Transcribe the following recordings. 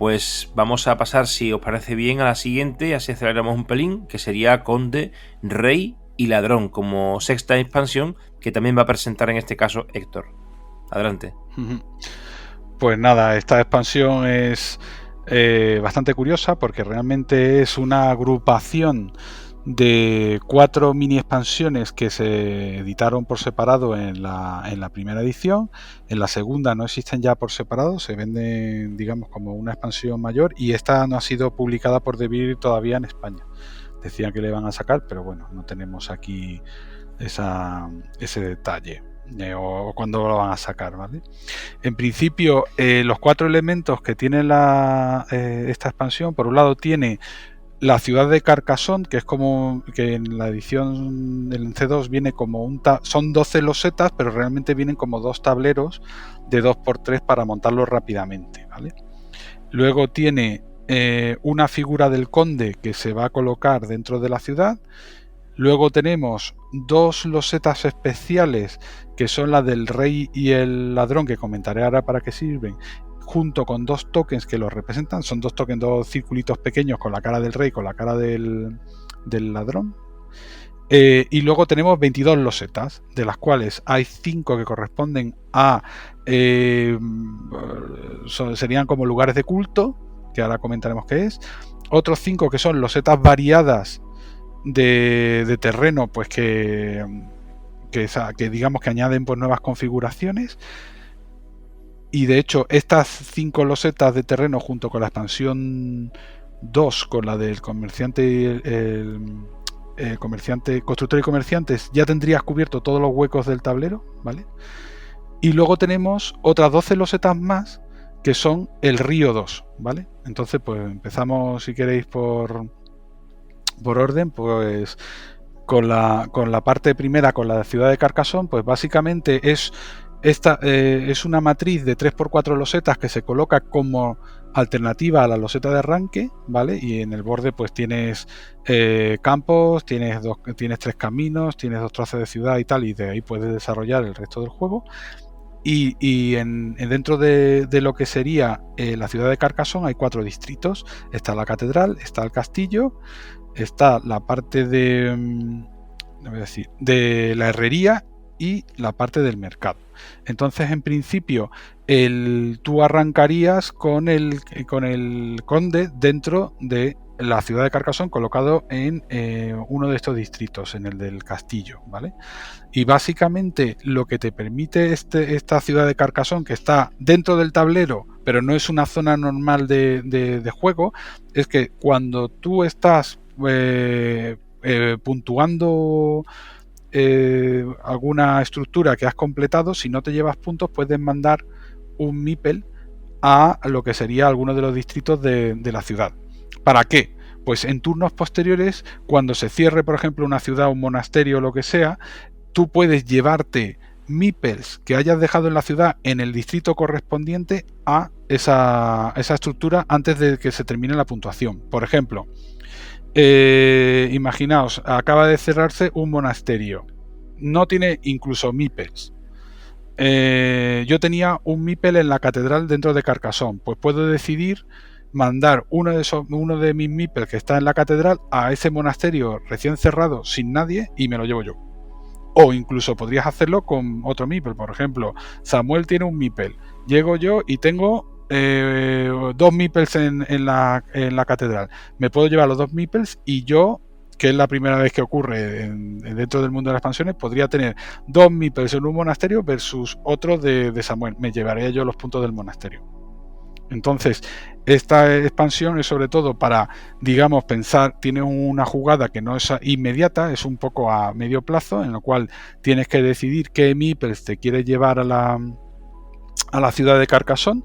Pues vamos a pasar, si os parece bien, a la siguiente, así aceleramos un pelín, que sería Conde, Rey y Ladrón, como sexta expansión, que también va a presentar en este caso Héctor. Adelante. Pues nada, esta expansión es bastante curiosa porque realmente es una agrupación de 4 mini expansiones que se editaron por separado en la primera edición. En la segunda no existen ya por separado, se venden, digamos, como una expansión mayor, y esta no ha sido publicada por Devir todavía en España. Decían que le iban a sacar, pero bueno, no tenemos aquí ese detalle. O cuándo lo van a sacar, ¿vale? En principio, los 4 elementos que tiene esta expansión, por un lado tiene la ciudad de Carcassonne, que es como que en la edición del C2 viene como son 12 losetas, pero realmente vienen como 2 tableros de 2×3 para montarlos rápidamente, ¿vale? Luego tiene una figura del conde que se va a colocar dentro de la ciudad. Luego tenemos 2 losetas especiales, que son la del rey y el ladrón, que comentaré ahora para qué sirven, junto con 2 tokens que los representan. Son 2 tokens, 2 circulitos pequeños con la cara del rey, con la cara del ladrón. Y luego tenemos 22 losetas, de las cuales hay 5 que corresponden a serían como lugares de culto, que ahora comentaremos qué es. Otros 5 que son losetas variadas de terreno, pues que digamos que añaden pues nuevas configuraciones. Y de hecho estas 5 losetas de terreno, junto con la expansión 2, con la del comerciante, el comerciante, constructor y comerciantes, ya tendrías cubierto todos los huecos del tablero, ¿vale? Y luego tenemos otras 12 losetas más, que son el río 2, ¿vale? Entonces pues empezamos, si queréis, por orden, pues con la parte primera, con la ciudad de Carcassonne. Pues básicamente es una matriz de 3×4 losetas que se coloca como alternativa a la loseta de arranque, ¿vale? Y en el borde pues tienes campos, tienes 3 caminos, tienes 2 trozos de ciudad y tal, y de ahí puedes desarrollar el resto del juego. Y dentro de lo que sería la ciudad de Carcassonne hay 4 distritos. Está la catedral, está el castillo, está la parte de la herrería y la parte del mercado. Entonces, en principio, tú arrancarías con el conde dentro de la ciudad de Carcassonne, colocado en uno de estos distritos, en el del castillo, ¿vale? Y básicamente lo que te permite esta ciudad de Carcassonne, que está dentro del tablero, pero no es una zona normal de juego, es que cuando tú estás puntuando alguna estructura que has completado, si no te llevas puntos, puedes mandar un meeple a lo que sería alguno de los distritos de la ciudad. ¿Para qué? Pues en turnos posteriores, cuando se cierre, por ejemplo, una ciudad, un monasterio o lo que sea, tú puedes llevarte meeples que hayas dejado en la ciudad en el distrito correspondiente a esa estructura antes de que se termine la puntuación. Por ejemplo, imaginaos, acaba de cerrarse un monasterio, no tiene incluso meeples. Yo tenía un meeple en la catedral dentro de Carcassonne, pues puedo decidir mandar uno de mis meeples que está en la catedral a ese monasterio recién cerrado sin nadie y me lo llevo yo. O incluso podrías hacerlo con otro meeple. Por ejemplo, Samuel tiene un meeple, llego yo y tengo 2 meeples en la catedral. Me puedo llevar los 2 meeples y yo, que es la primera vez que ocurre dentro del mundo de las expansiones, podría tener 2 meeples en un monasterio versus otro de Samuel. Me llevaría yo los puntos del monasterio. Entonces, esta expansión es sobre todo para, digamos, pensar, tiene una jugada que no es inmediata, es un poco a medio plazo, en lo cual tienes que decidir qué meeples te quieres llevar a la ciudad de Carcassonne,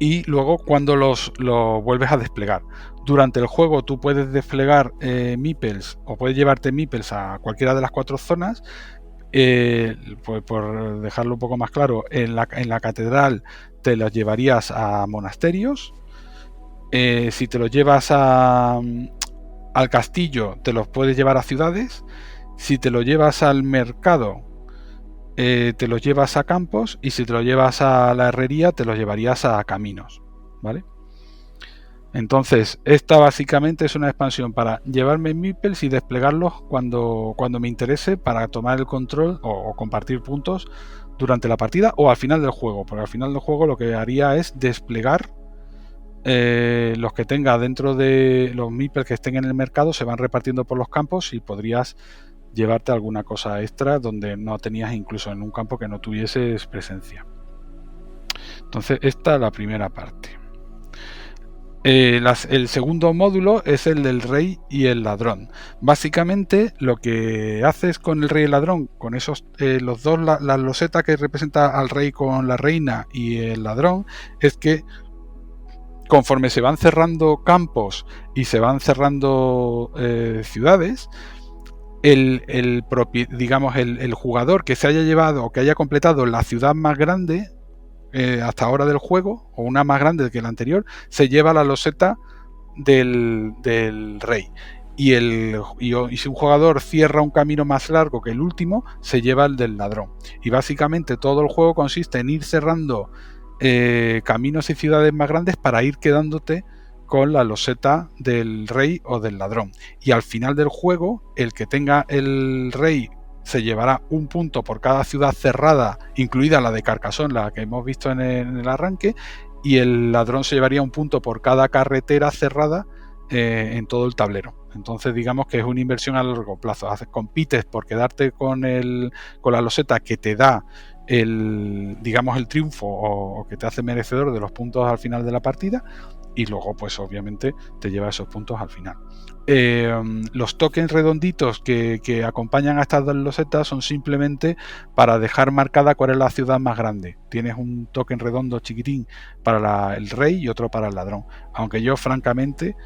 y luego cuando los vuelves a desplegar. Durante el juego tú puedes desplegar meeples o puedes llevarte meeples a cualquiera de las 4 zonas. Pues por dejarlo un poco más claro, en la catedral te los llevarías a monasterios. Si te los llevas al castillo, te los puedes llevar a ciudades. Si te los llevas al mercado, te los llevas a campos. Y si te los llevas a la herrería, te los llevarías a caminos, ¿vale? Entonces, esta básicamente es una expansión para llevarme meeples y desplegarlos cuando me interese para tomar el control o compartir puntos durante la partida o al final del juego, porque al final del juego lo que haría es desplegar los que tenga dentro de los meeples que estén en el mercado, se van repartiendo por los campos y podrías llevarte alguna cosa extra donde no tenías, incluso en un campo que no tuvieses presencia. Entonces, esta es la primera parte. El segundo módulo es el del rey y el ladrón. Básicamente lo que haces con el rey y el ladrón, con esos los dos, la loseta que representa al rey con la reina y el ladrón, es que conforme se van cerrando campos y se van cerrando ciudades, el jugador que se haya llevado o que haya completado la ciudad más grande hasta ahora del juego, o una más grande que la anterior, se lleva la loseta del rey. Y si un jugador cierra un camino más largo que el último, se lleva el del ladrón. Y básicamente todo el juego consiste en ir cerrando caminos y ciudades más grandes para ir quedándote con la loseta del rey o del ladrón. Y al final del juego, el que tenga el rey se llevará un punto por cada ciudad cerrada, incluida la de Carcassonne, la que hemos visto en el arranque, y el ladrón se llevaría un punto por cada carretera cerrada en todo el tablero. Entonces digamos que es una inversión a largo plazo. Compites por quedarte con la loseta que te da el triunfo o que te hace merecedor de los puntos al final de la partida, y luego pues obviamente te lleva esos puntos al final. Los tokens redonditos que acompañan a estas dos losetas son simplemente para dejar marcada cuál es la ciudad más grande. Tienes un token redondo chiquitín para el rey y otro para el ladrón, aunque yo francamente,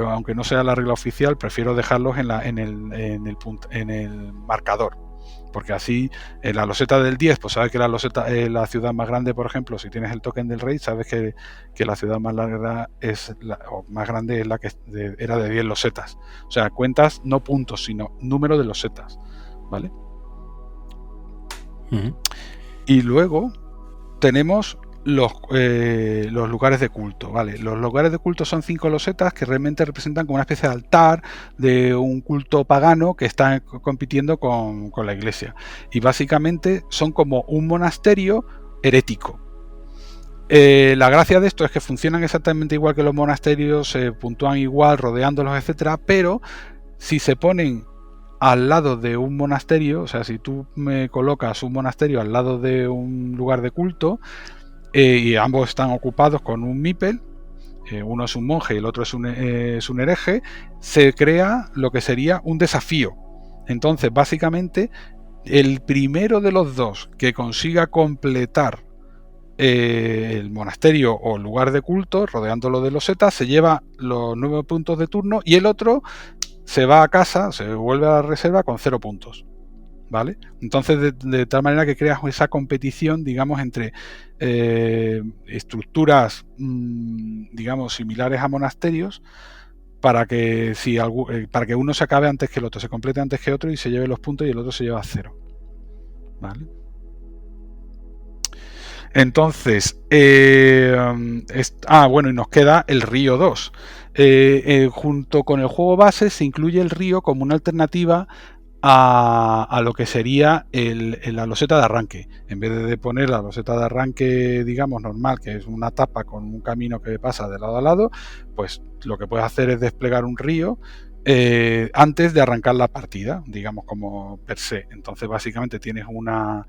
aunque no sea la regla oficial, prefiero dejarlos en el marcador, porque así la loseta del 10, pues sabes que la ciudad más grande, por ejemplo, si tienes el token del rey, sabes que la ciudad más larga más grande es la que era de 10 losetas. O sea, cuentas no puntos, sino número de losetas, ¿vale? Y luego tenemos los lugares de culto, ¿vale? Los lugares de culto son 5 losetas que realmente representan como una especie de altar de un culto pagano que está compitiendo con la iglesia. Y básicamente son como un monasterio herético. La gracia de esto es que funcionan exactamente igual que los monasterios, se puntúan igual, rodeándolos, etcétera, pero si se ponen al lado de un monasterio, o sea, si tú me colocas un monasterio al lado de un lugar de culto, y ambos están ocupados con un meeple, uno es un monje y el otro es un hereje, se crea lo que sería un desafío. Entonces, básicamente, el primero de los dos que consiga completar el monasterio o lugar de culto, rodeándolo de losetas, se lleva los 9 puntos de turno, y el otro se va a casa, se vuelve a la reserva con 0 puntos. ¿Vale? Entonces, de tal manera que creas esa competición, digamos, entre estructuras, digamos, similares a monasterios, para que uno se acabe antes que el otro, se complete antes que otro y se lleve los puntos, y el otro se lleva 0. ¿Vale? Entonces, bueno, y nos queda el río 2. Junto con el juego base se incluye el río como una alternativa a lo que sería la loseta de arranque. En vez de poner la loseta de arranque, digamos, normal, que es una tapa con un camino que pasa de lado a lado, pues lo que puedes hacer es desplegar un río antes de arrancar la partida, digamos, como per se. Entonces básicamente tienes una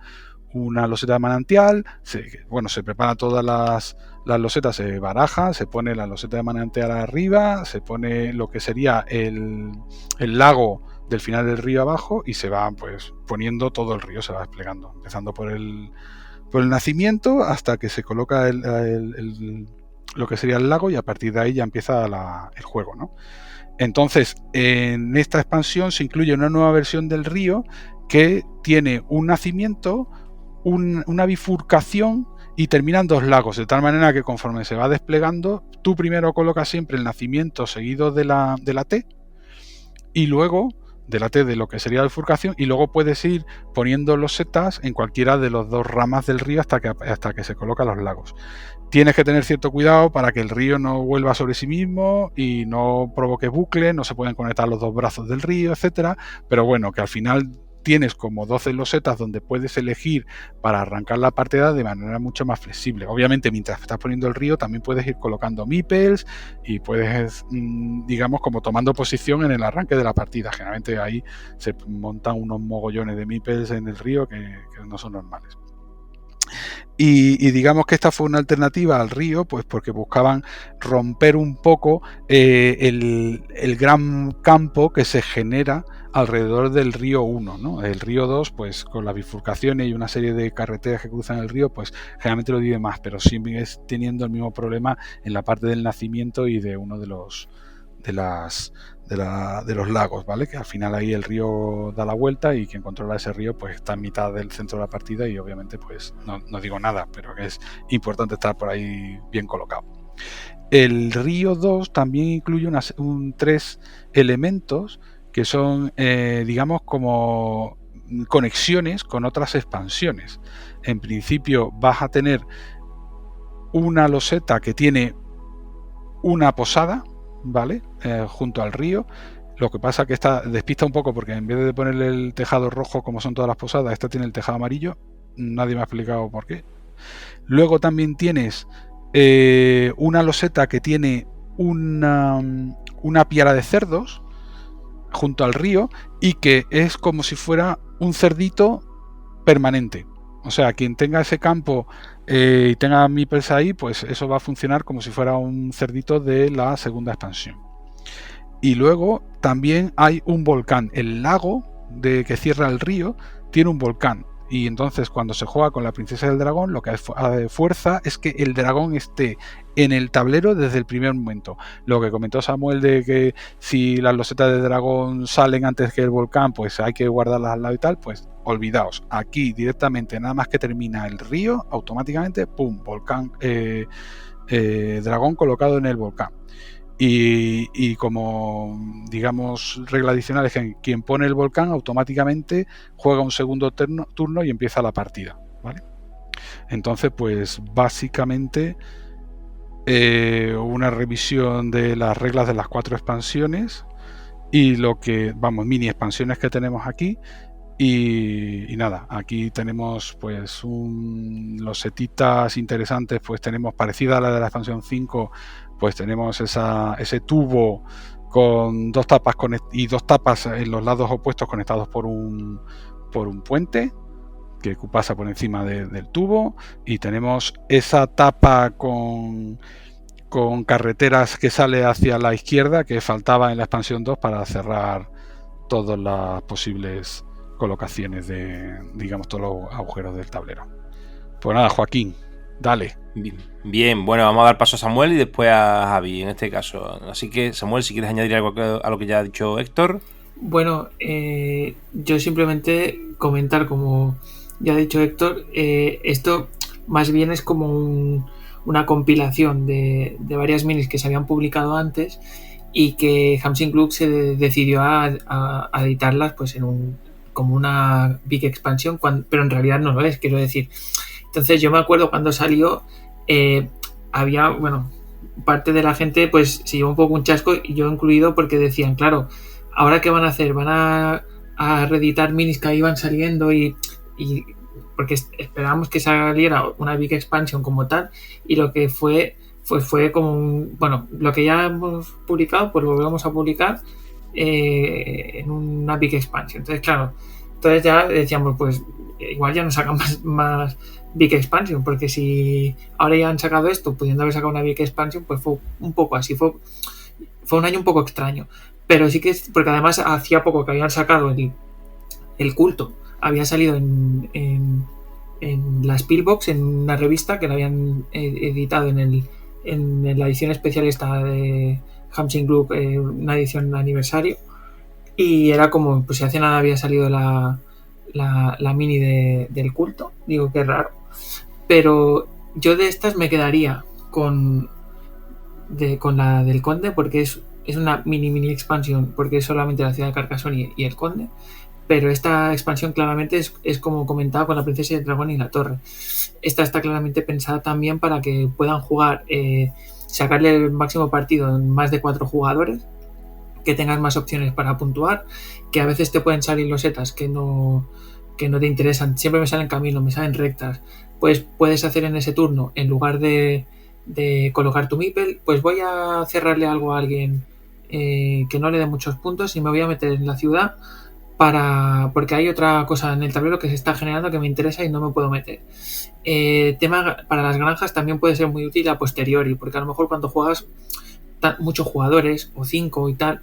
loseta de manantial, se preparan todas las losetas, se baraja, se pone la loseta de manantial arriba, se pone lo que sería el lago del final del río abajo, y se va pues poniendo todo el río, se va desplegando, empezando por el nacimiento hasta que se coloca lo que sería el lago, y a partir de ahí ya empieza el juego, ¿no? Entonces, en esta expansión se incluye una nueva versión del río que tiene un nacimiento, una bifurcación, y terminan 2 lagos, de tal manera que conforme se va desplegando, tú primero colocas siempre el nacimiento seguido de la T, y luego de la T de lo que sería la bifurcación, y luego puedes ir poniendo los setas en cualquiera de los dos ramas del río hasta que se colocan los lagos. Tienes que tener cierto cuidado para que el río no vuelva sobre sí mismo y no provoque bucle, no se pueden conectar los dos brazos del río, etcétera. Pero bueno, que al final tienes como 12 losetas donde puedes elegir para arrancar la partida de manera mucho más flexible. Obviamente, mientras estás poniendo el río, también puedes ir colocando meeples y puedes, digamos, como tomando posición en el arranque de la partida. Generalmente ahí se montan unos mogollones de meeples en el río que no son normales. Y digamos que esta fue una alternativa al río, pues porque buscaban romper un poco el gran campo que se genera alrededor del río 1, ¿no? El río 2, pues con las bifurcaciones y una serie de carreteras que cruzan el río, pues generalmente lo divide más, pero sigue teniendo el mismo problema en la parte del nacimiento y de uno de los lagos, ¿vale? Que al final ahí el río da la vuelta y quien controla ese río pues está en mitad del centro de la partida y obviamente pues no digo nada, pero que es importante estar por ahí bien colocado. El río 2 también incluye tres elementos que son, digamos, como conexiones con otras expansiones. En principio vas a tener una loseta que tiene una posada, ¿vale? Junto al río. Lo que pasa que esta despista un poco porque en vez de ponerle el tejado rojo como son todas las posadas, esta tiene el tejado amarillo. Nadie me ha explicado por qué. Luego también tienes una loseta que tiene una piara de cerdos junto al río y que es como si fuera un cerdito permanente. O sea, quien tenga ese campo y tenga meeples ahí, pues eso va a funcionar como si fuera un cerdito de la segunda expansión. Y luego también hay un volcán. El lago que cierra el río tiene un volcán. Y entonces cuando se juega con la princesa del dragón, lo que fuerza es que el dragón esté en el tablero desde el primer momento. Lo que comentó Samuel de que si las losetas de dragón salen antes que el volcán, pues hay que guardarlas al lado y tal, pues olvidaos. Aquí directamente, nada más que termina el río, automáticamente, ¡pum! Volcán, dragón colocado en el volcán. Y como, digamos, regla adicional es que quien pone el volcán automáticamente juega un segundo turno y empieza la partida, ¿vale? Entonces, pues básicamente una revisión de las reglas de las 4 expansiones y mini expansiones que tenemos aquí. Y nada, aquí tenemos pues los setitas interesantes, pues tenemos parecida a la de la expansión 5, pues tenemos ese tubo con dos tapas y dos tapas en los lados opuestos conectados por un puente que pasa por encima del tubo, y tenemos esa tapa con carreteras que sale hacia la izquierda que faltaba en la expansión 2 para cerrar todas las posibles colocaciones de, digamos, todos los agujeros del tablero. Pues nada, Joaquín, dale. Bien, bueno, vamos a dar paso a Samuel y después a Javi en este caso. Así que, Samuel, si quieres añadir algo a lo que ya ha dicho Héctor. Bueno, yo simplemente comentar, como ya ha dicho Héctor, esto más bien es como una compilación de varias minis que se habían publicado antes y que Hamsing Club se decidió a editarlas pues como una big expansión, pero en realidad no lo es, quiero decir. Entonces yo me acuerdo cuando salió, había, bueno, parte de la gente pues se llevó un poco un chasco, y yo incluido, porque decían, claro, ¿ahora qué van a hacer? ¿Van a reeditar minis que iban saliendo? Y porque esperábamos que saliera una big expansion como tal, y lo que fue como bueno, lo que ya hemos publicado, pues lo volvemos a publicar en una big expansion. Entonces, claro, ya decíamos, pues igual ya no sacan más big expansion, porque si ahora ya han sacado esto, pudiendo haber sacado una big expansion, pues fue un poco así, fue un año un poco extraño. Pero sí que es porque además hacía poco que habían sacado el culto, había salido en la Spielbox, en una revista que la habían editado en la edición especial esta de Hamsing Group, una edición aniversario, y era como, pues si hace nada había salido la mini del culto. Digo, qué raro, pero yo de estas me quedaría con la del conde, porque es es una mini expansión porque es solamente la ciudad de Carcassonne y el conde, pero esta expansión claramente es como comentaba con la princesa y el dragón y la torre. Esta está claramente pensada también para que puedan jugar, sacarle el máximo partido en más de 4 jugadores, que tengas más opciones para puntuar, que a veces te pueden salir losetas que no te interesan, siempre me salen caminos, me salen rectas, pues puedes hacer en ese turno, en lugar de colocar tu meeple, pues voy a cerrarle algo a alguien que no le dé muchos puntos y me voy a meter en la ciudad porque hay otra cosa en el tablero que se está generando que me interesa y no me puedo meter. Tema para las granjas también puede ser muy útil a posteriori, porque a lo mejor cuando juegas muchos jugadores o 5 y tal,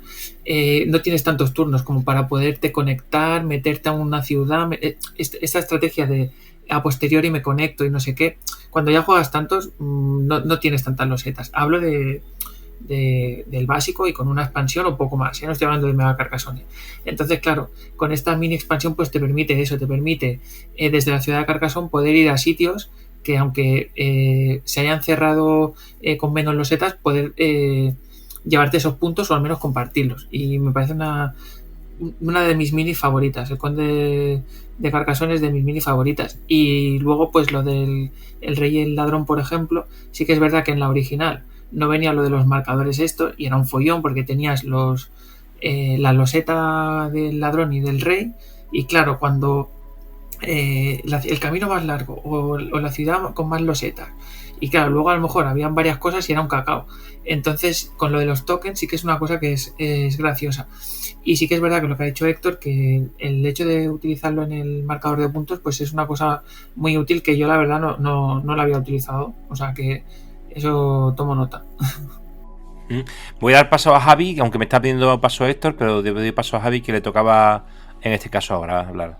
no tienes tantos turnos como para poderte conectar, meterte a una ciudad. Esta estrategia de a posteriori me conecto y no sé qué, cuando ya juegas tantos no tienes tantas losetas. Hablo del básico y con una expansión o poco más, no estoy hablando de Mega Carcassonne. Entonces, claro, con esta mini expansión pues te permite eso, te permite desde la ciudad de Carcassonne poder ir a sitios que aunque se hayan cerrado con menos losetas, poder llevarte esos puntos o al menos compartirlos. Y me parece una de mis mini favoritas. El conde de Carcassonne es de mis mini favoritas. Y luego pues lo del el rey y el ladrón, por ejemplo, sí que es verdad que en la original no venía lo de los marcadores esto y era un follón porque tenías la loseta del ladrón y del rey y claro, cuando el camino más largo o la ciudad con más losetas y claro, luego a lo mejor habían varias cosas y era un cacao. Entonces con lo de los tokens sí que es una cosa que es graciosa y sí que es verdad que lo que ha dicho Héctor, que el hecho de utilizarlo en el marcador de puntos pues es una cosa muy útil que yo la verdad no la había utilizado, o sea que eso tomo nota. Voy a dar paso a Javi, aunque me está pidiendo paso a Héctor, pero debo dar paso a Javi que le tocaba en este caso ahora hablar.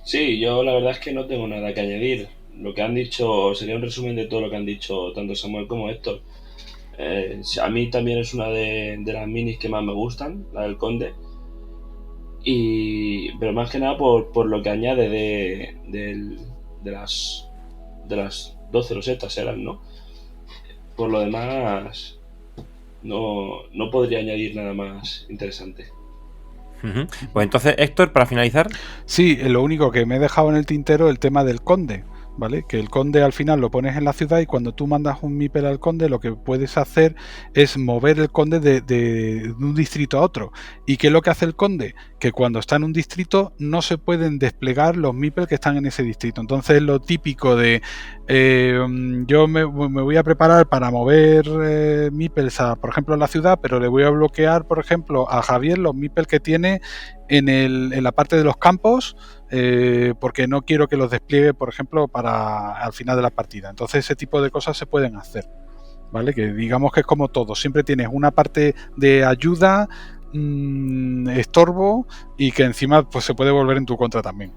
Sí, yo la verdad es que no tengo nada que añadir. Lo que han dicho sería un resumen de todo lo que han dicho tanto Samuel como Héctor. A mí también es una de las minis que más me gustan, la del Conde. Pero más que nada por lo que añade de las 12 rosetas eran, ¿no? Por lo demás, no podría añadir nada más interesante. Pues entonces, Héctor, para finalizar. Sí, lo único que me he dejado en el tintero el tema del conde, ¿vale? Que el conde al final lo pones en la ciudad y cuando tú mandas un meeple al conde lo que puedes hacer es mover el conde de un distrito a otro. ¿Y qué es lo que hace el conde? Que cuando está en un distrito no se pueden desplegar los meeples que están en ese distrito. Entonces lo típico de yo me voy a preparar para mover meeples a, por ejemplo, en la ciudad, pero le voy a bloquear, por ejemplo, a Javier los meeples que tiene en la parte de los campos, porque no quiero que los despliegue, por ejemplo, para al final de la partida. Entonces ese tipo de cosas se pueden hacer, ¿vale? Que digamos que es como todo, siempre tienes una parte de ayuda, estorbo y que encima pues se puede volver en tu contra también.